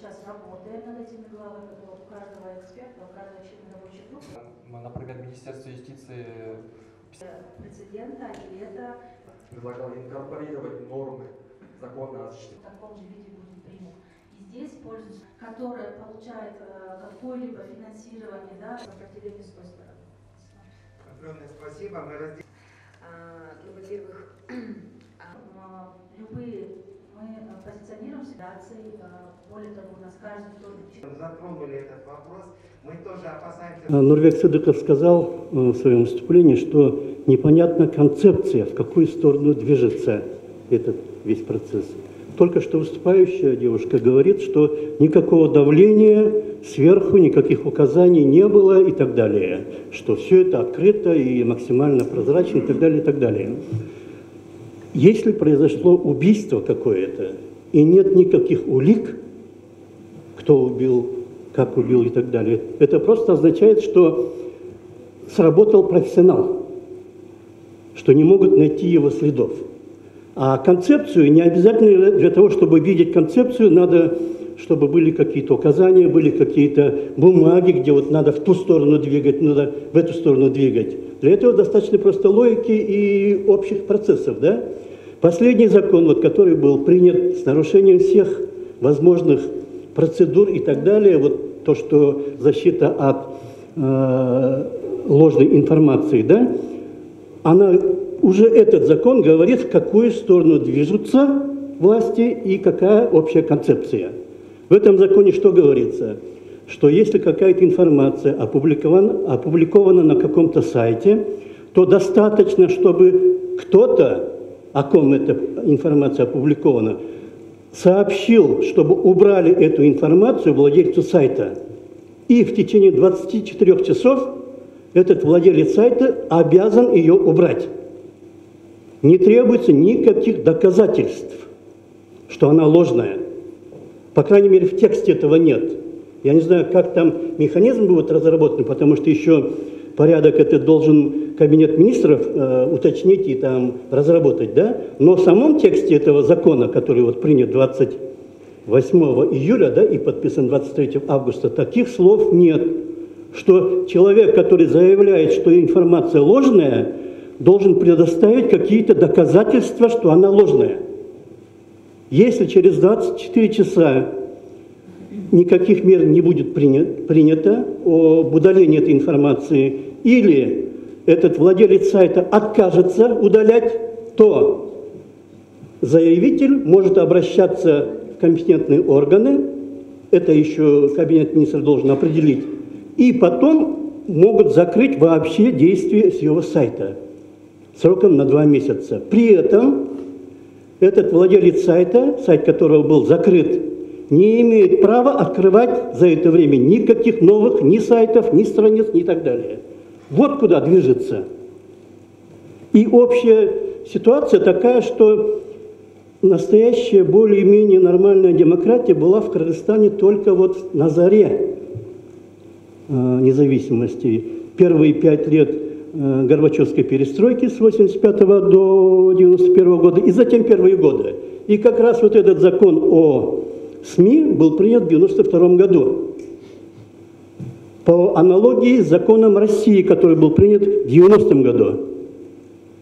сейчас работаем над этими главами, у каждого эксперта, у каждой члена рабочей группы. Например, Министерство юстиции Прецедента, и это предлагал инкорпорировать нормы закона о защите. в таком же виде будет принят. И здесь пользуется, которая получает какое-либо финансирование, да, сопротивление с той стороны. Огромное спасибо. Мы разделим. Во-первых, мы позиционируем ситуации, более того, у нас каждый вторник. Затронули этот вопрос. Мы тоже опасаемся. Нурбек Сыдыков сказал в своем выступлении, что непонятна концепция, в какую сторону движется этот весь процесс. Только что выступающая девушка говорит, что никакого давления сверху, никаких указаний не было и так далее, что все это открыто и максимально прозрачно и так далее, и так далее. Если произошло убийство какое-то и нет никаких улик, кто убил, как убил и так далее, это просто означает, что сработал профессионал, что не могут найти его следов. А концепцию, не обязательно для того, чтобы видеть концепцию, надо, чтобы были какие-то указания, были какие-то бумаги, где вот надо в ту сторону двигать, надо в эту сторону двигать. Для этого достаточно просто логики и общих процессов, да? Последний закон, вот, который был принят с нарушением всех возможных процедур и так далее, вот то, что защита от ложной информации, да, она, уже этот закон говорит, в какую сторону движутся власти и какая общая концепция. В этом законе что говорится? Что если какая-то информация опубликована на каком-то сайте, то достаточно, чтобы кто-то, о ком эта информация опубликована, сообщил, чтобы убрали эту информацию владельцу сайта. И в течение 24 часов этот владелец сайта обязан ее убрать. Не требуется никаких доказательств, что она ложная. По крайней мере, в тексте этого нет. Я не знаю, как там механизм будет разработан, потому что еще порядок этот должен Кабинет министров уточнить и там разработать, да? Но в самом тексте этого закона, который вот принят 28 июля, да, и подписан 23 августа, таких слов нет, что человек, который заявляет, что информация ложная, должен предоставить какие-то доказательства, что она ложная. Если через 24 часа никаких мер не будет принято об удалении этой информации, или этот владелец сайта откажется удалять, то заявитель может обращаться в компетентные органы, это еще Кабинет министров должен определить, и потом могут закрыть вообще действие с его сайта сроком на 2 месяца. При этом этот владелец сайта, сайт которого был закрыт, не имеет права открывать за это время никаких новых ни сайтов, ни страниц, ни так далее. Вот куда движется. И общая ситуация такая, что настоящая более-менее нормальная демократия была в Кыргызстане только вот на заре независимости. Первые 5 лет Горбачевской перестройки с 85 до 91 года, и затем первые годы. И как раз вот этот закон о СМИ был принят в 92 году. По аналогии с законом России, который был принят в 90-м году.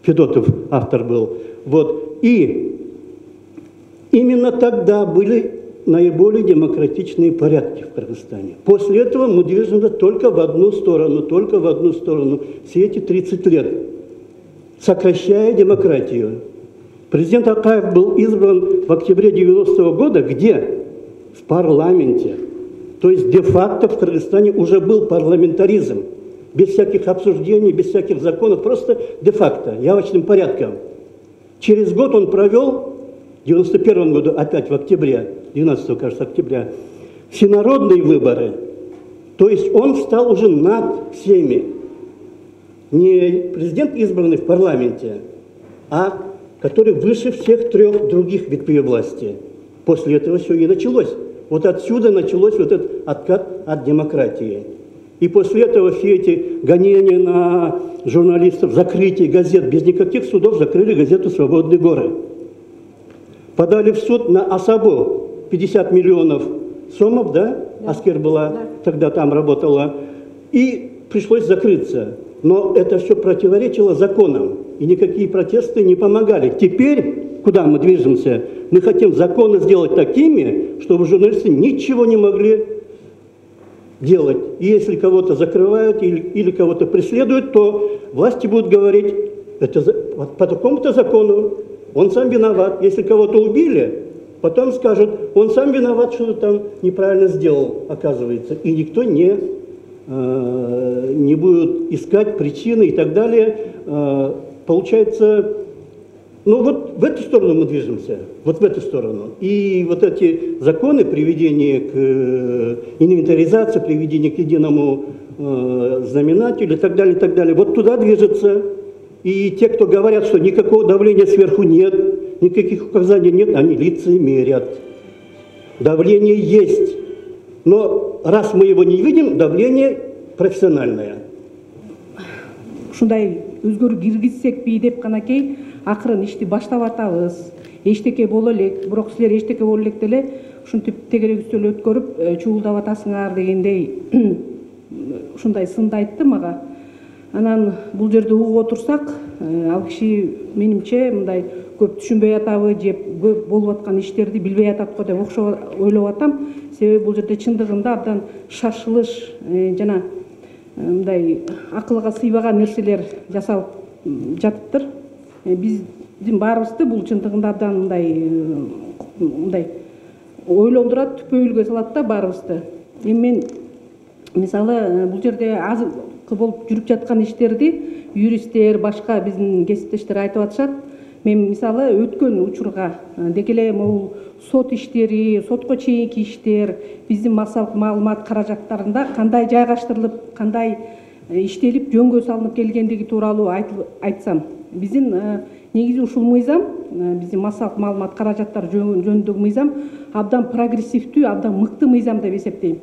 Федотов автор был. Вот. И именно тогда были наиболее демократичные порядки в Кыргызстане. После этого мы движемся только в одну сторону, все эти 30 лет, сокращая демократию. Президент Акаев был избран в октябре 90-го года, где? В парламенте. То есть де-факто в Кыргызстане уже был парламентаризм, без всяких обсуждений, без всяких законов, просто де-факто, явочным порядком. Через год он провел, в 91 году, опять в октябре, 12, кажется, октября, всенародные выборы. То есть он стал уже над всеми. Не президент, избранный в парламенте, а который выше всех 3 других ветвей власти. После этого все и началось. Вот отсюда началось вот этот откат от демократии. И после этого все эти гонения на журналистов, закрытие газет, без никаких судов закрыли газету «Свободные горы». Подали в суд на Асабу 50 миллионов Сомов, да? Аскер была, тогда там работала. И пришлось закрыться. Но это все противоречило законам. И никакие протесты не помогали. Теперь, куда мы движемся? Мы хотим законы сделать такими, чтобы журналисты ничего не могли делать. И если кого-то закрывают или кого-то преследуют, то власти будут говорить, это по такому-то закону, он сам виноват. Если кого-то убили, потом скажут, он сам виноват, что там неправильно сделал, оказывается. И никто не будет искать причины и так далее. Получается, ну вот в эту сторону мы движемся, вот в эту сторону. И вот эти законы, приведение к инвентаризации, приведение к единому знаменателю и так далее, вот туда движется. И те, кто говорят, что никакого давления сверху нет, никаких указаний нет, они лицемерят. Давление есть. Но раз мы его не видим, давление профессиональное. Ушундай өзгөрүү киргизсекпи деп канакей акырын ишти баштап атабыз. Эчтеке боло элек, бирок силер эчтеке боло элек деле ушинтип тегерегүстөл өткөрүп чуулдап атасыңар дегендей ушундай сынды айтты мага. Анан бул жерде угуп отурсак, ал киши менимче мындай көп түшүнбөй атабы же көп болуп аткан иштерди билбей атат го деп ойлоп атам. Себеби бул жерде чындыгында абдан шашылыш жана мындай акылга сыйбаган нерселер жасалып жатыптыр. Биздин баарыбызды бул чындыгында абдан мындай ойлондурат, түпөйүлгө салат да баарыбызды. Эми мен мисалы бул жерде азыр болуп жүрүп жаткан иштерди юристтер, башка биздин кесиптештер айтып атышат. Мен мисалы өткөн учурга деги эле могул сот иштери, сотко чейинки иштер биздин массалык маалымат каражаттарында кандай жайгаштырылып, кандай иштелип, жөнгө салынып келгендиги тууралуу айтсам, биздин негизи ушул мыйзам, биздин массалык маалымат каражаттары жөнүндөгү мыйзам абдан прогрессивдүү, абдан мыкты мыйзам деп эсептейм.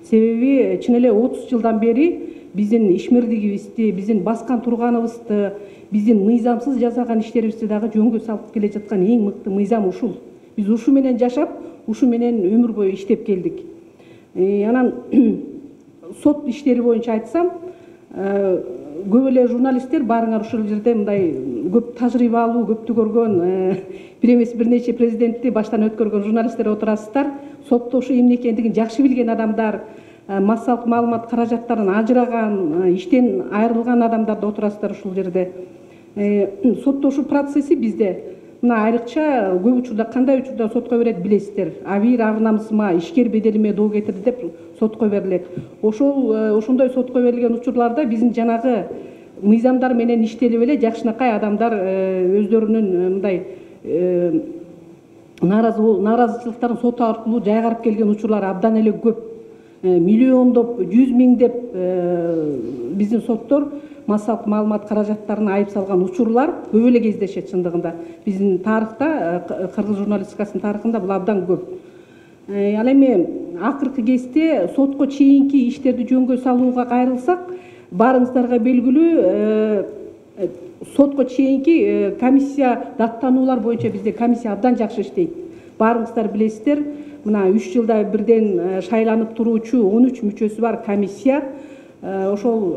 Себеби чын эле 30 жылдан бери биздин ишмердигибизди, биздин баскан турганыбызды, биздин мыйзамсыз жасаган иштерибизди дагы жөнгө салып келе жаткан эң мыкты мыйзам ушул. Биз ушу менен жашап, ушу менен өмүр бою иштеп келдик. Анан сот иштери боюнча айтсам, көп эле журналисттер баарыңар ушул жерде мындай көп тажрыйбалуу, көптү көргөн, бир эмес бир нече президентти баштан өткөргөн журналисттер отурасыздар. Сотто ушу эмне экендигин жакшы билген адамдар, массалык маалымат каражаттарын ажыраган, иштен айрылган адамдар да отурасыздар ушул жерде. Сотто ушул процесси бизде мына айрыкча көп учурда кандай учурда сотко берет билесиздер. Абийир ар-намысыма, ишкер беделиме доо кетирди деп сотко берилет. Ошондой сотко берилген учурларда биздин жанагы мыйзамдар менен иштелип эле жакшынакай адамдар өздөрүнүн мындай нааразычылыктарын сот аркылуу жайгарып келген учурлар абдан эле көп. Миллиондоп, 100 миңдеп биздин соттор массалык маалымат каражаттарын айып салган учурлар көп эле кездешет чындыгында. Биздин тарыхта, кыргыз журналистикасынын тарыхында бул абдан көп. Ал эми акыркы кезде сотко чейинки иштерди жөнгө салууга кайрылсак, баарыңыздарга белгилүү сотко чейинки комиссия даттануулар боюнча бизде комиссия абдан жакшы иштейт. Баарыңыздар билесиздер, мына 3 жылда бирден шайланып туруучу 13 мүчөсү бар комиссия ошол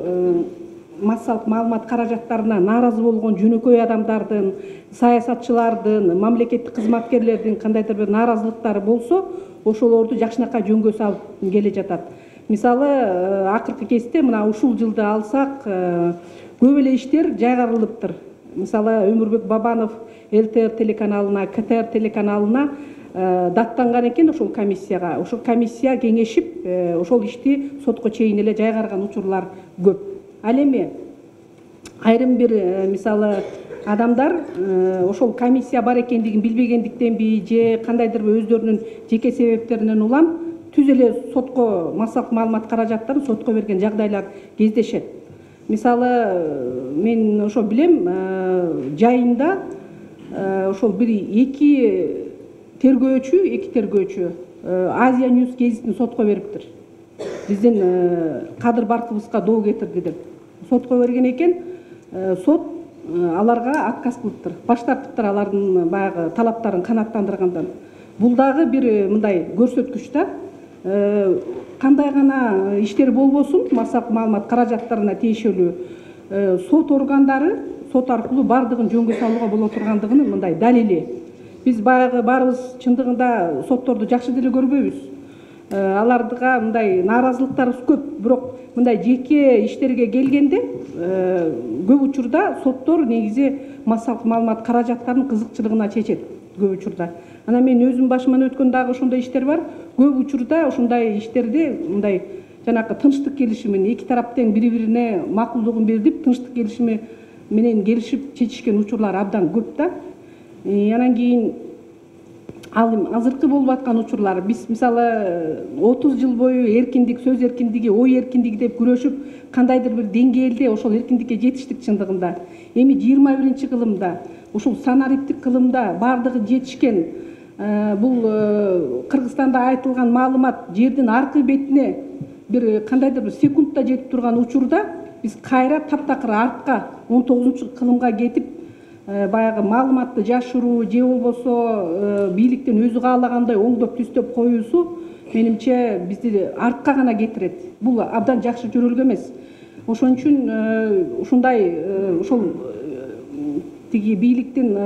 массалык маалымат каражаттарына нааразы болгон жөнөкөй адамдардын, саясатчылардын, мамлекеттик кызматкерлердин кандайдыр бир нааразылыктары болсо, ошолорду жакшынакай жөнгө салып келе жатат. Мисалы, акыркы кезде мына ушул жылды алсак, көп эле иштер жайгарылыптыр. Мисалы, Өмүрбек Бабанов ЛТР телеканалына, КТР телеканалына даттанган экен ошол комиссияга. Ошол комиссия кеңешип, ошол ишти сотко чейин эле жайгарган учурлар көп. Ал эми айрым бир мисалы адамдар ошол комиссия бар экендигин билбегендиктенби же кандайдыр өздөрүнүн жеке себептеринен улам түз эле сотко массалык маалымат каражаттарын сотко берген жагдайлар кездешет. Мисалы мен ошо билем, жайында ошол бир эки тергөөчү Азия Ньюс гезитин сотко бериптир. Биздин Кадыр Баркыбызга доо кетирди деп сотко берген экен. Сот аларга отказ кылыптыр. Баш тартыптыр алардын баягы талаптарын канааттандыргандан. Бул дагы бир мындай көрсөткүч да. кандай гана иштер болбосун, массалык маалымат каражаттарына тиешелүү сот органдары сот аркылуу бардыгын жөнгө салууга боло тургандыгынын мындай далили. Биз баягы баарыбыз чындыгында сотторду жакшы деле көрбөйбүз. Алардыга мындай нааразылыктарыбыз көп, бирок мындай жеке иштерге келгенде көп учурда соттор негизи массалык маалымат каражаттарынын кызыкчылыгына чечет көп учурда. Анан мен өзүм башыман өткөн дагы ошондой иштер бар. Көп учурда ошондой иштерди мындай жанагы тынчтык келишимин эки тарап тең бири-бирине макулдугун бердип, тынчтык келишими менен келишип чечишкен учурлар абдан көп да. Анан кийин ал азыркы болуп аткан учурлар биз мисалы 30 жыл бою эркиндик, сөз эркиндиги, ой эркиндиги деп күрөшүп, кандайдыр бир деңгээлде ошол эркиндикке жетиштик чындыгында. Эми 21-кылымда, ушул санариптик кылымда бардыгы жетишкен. Бул Кыргызстанда айтылган маалымат жердин аркы бетине бир кандайдыр бир секундта жетип турган учурда биз кайра таптакыр артка 19-кылымга кетип, баягы маалыматты жашыруу же болбосо бийликтин өзү каалагандай оңдоп түздөп коюусу менимче бизди артка гана кетирет. Бул абдан жакшы жөрөлгө эмес. Ошон үчүн ушундай ошол тиги бийликтин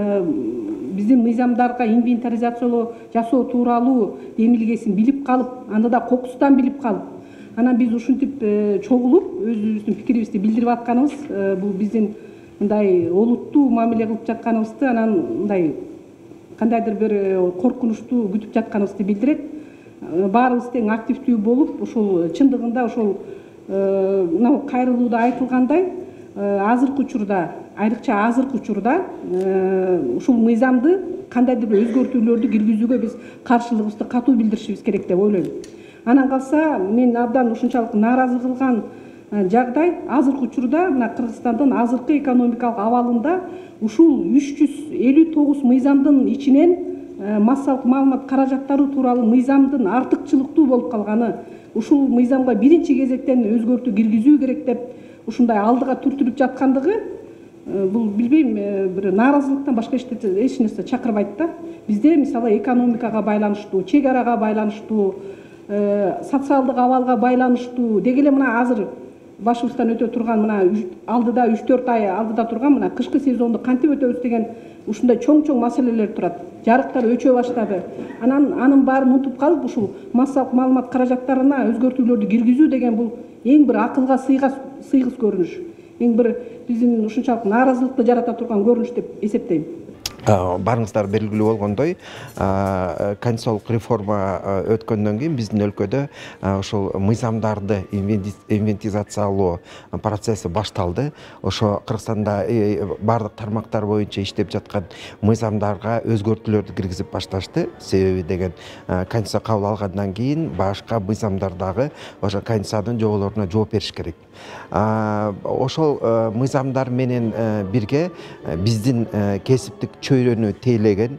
биздин мыйзамдарга инвентаризациялоо жасоо тууралуу эмилгесин билип калып, аны да кокустан билип калып, анан биз ушинтип чогулуп өзүбүздүн пикирибизди билдирип атканыбыз бул биздин мындай олуттуу мамиле кылып жатканыбызды, анан мындай кандайдыр бир коркунучтуу күтүп жатканыбызды билдирет. Баарыбыз тең активдүү болуп, ушул чындыгында ошол мына кайрылууда айтылгандай азыркы учурда, айрыкча азыркы учурда ушул мыйзамды кандайдыр бир өзгөртүүлөрдү киргизүүгө биз каршылыгыбызды катуу билдиришибиз керек деп ойлойм. Анан калса мен абдан ушунчалык нааразы кылган жагдай азыркы учурда мына Кыргызстандын азыркы экономикалык абалында ушул 359 мыйзамдын ичинен массалык маалымат каражаттары тууралуу мыйзамдын артыкчылыктуу болуп калганы, ушул мыйзамга биринчи кезектен өзгөртүү киргизүү керек деп ушундай алдыга түртүлүп жаткандыгы бул билбейм бир нааразылыктан башка эч нерсе чакырбайт да. Бизде мисалы экономикага байланыштуу, чек арага байланыштуу, социалдык абалга байланыштуу деги эле мына азыр башыбыздан өтө турган мына алдыда 3-4 ай алдыда турган мына кышкы сезонду кантип өтөбүз деген ушундай чоң маселелер турат. Жарыктар өчө баштады. Анын баарын унутуп калып, ушул массалык маалымат каражаттарына өзгөртүүлөрдү киргизүү деген бул эң бир акылга сыйгыс көрүнүш. Эң бир биздин ушунчалык нааразылыкты жарата турган көрүнүш деп эсептейм. Барыңыздар белгилүү болгондой, конституциялык реформа өткөндөн кийин биздин өлкөдө ошол мыйзамдарды инвентаризациялоо процесси башталды. Ошо Кыргызстанда бардык тармактар боюнча иштеп жаткан мыйзамдарга өзгөртүүлөрдү киргизип башташты. Себеби деген конституция кабыл алгандан кийин башка мыйзамдар дагы ошо конституциянын жоболоруна жооп бериш керек. Ошол мыйзамдар менен бирге биздин кесиптик чөйрөнү тейлеген,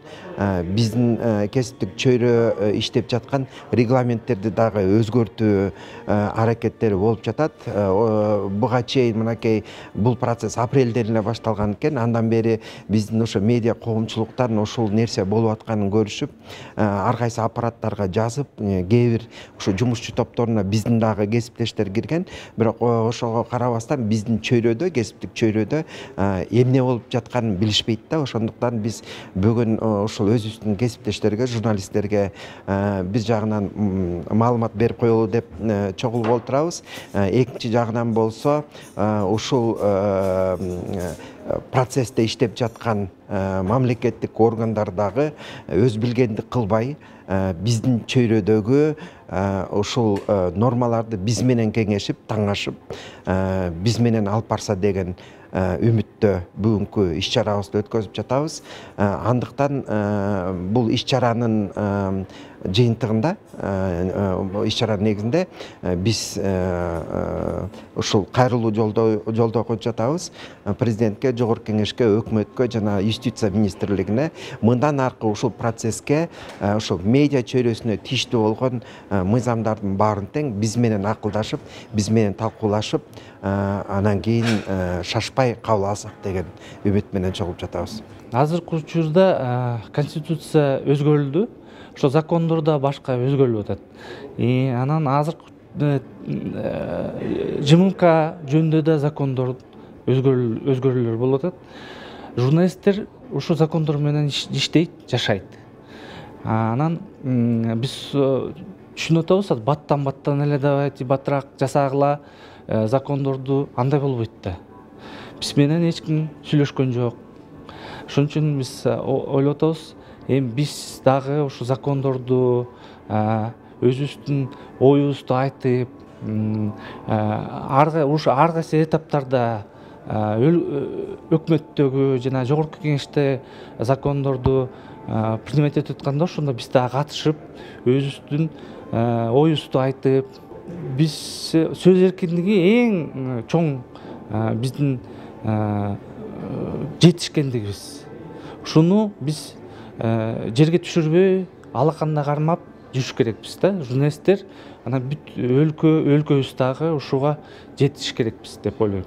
биздин кесиптик чөйрө иштеп жаткан регламенттерди дагы өзгөртүү аракеттери болуп жатат. Буга чейин мынакей бул процесс апрелден эле башталган экен. Андан бери биздин ошо медиа коомчулуктан ошол нерсе болуп атканын көрүшүп, ар кайсы аппараттарга жазып, кээ бир ошо жумушчу топторуна биздин дагы кесиптештер кирген. Бирок ошого карабастан биздин чөйрөдө, кесиптик чөйрөдө эмне болуп жатканын билишпейт да. Ошондуктан биз бүгүн ошол өзүбүздүн кесиптештерге, журналисттерге бир жагынан маалымат берип коелу деп чогулуп олтурабыз. Экинчи жагынан болсо ушул процессте иштеп жаткан мамлекеттик органдар дагы өз билгендик кылбай, биздин чөйрөдөгү ушул нормаларды биз менен кеңешип, таңашып, биз менен алып барса деген үмүттө бүгүнкү иш-чарабызды өткөзүп жатабыз. Андыктан бул иш-чаранын жыйынтыгында, иш-чаранын негизинде биз ушул кайрылуу жолдоо коюп жатабыз. Президентке, Жогорку Кеңешке, өкмөткө жана Юстиция министрлигине мындан аркы ушул процесске, ушул медиа чөйрөсүнө тийиштүү болгон мыйзамдардын баарын тең биз менен акылдашып, биз менен талкуулашып, анан кийин шашпай кабыл алсак деген үмүт менен чогулуп жатабыз. Азыркы учурда конституция өзгөрүлдү. ошо закондор да башка өзгөрүлүп атат. Анан азыр ЖМК жөнүндө да закондор өзгөрүүлөр болуп атат. Журналисттер ушул закондор менен иштейт, жашайт. Анан биз түшүнүп атабыз, баттан эле давайте баттыраак жасагыла закондорду, андай болбойт да. Биз менен эч ким сүйлөшкөн жок. Ошон үчүн биз ойлоп атабыз, эми биз дагы ушу закондорду өзүбүздүн оюбузду айтып, ар кайсы этаптарда өкмөттөгү жана жогорку кеңеште закондорду принимать этип атканда, ошондо биз дагы катышып, өзүбүздүн оюбузду айтып, биз сөз эркиндиги эң чоң биздин жетишкендигибиз. Ушуну биз жерге түшүрбөй, алаканда кармап жүрүш керекпиз да. Журналисттер анан бүт өлкөбүз дагы ушуга жетиш керекпиз деп ойлойм.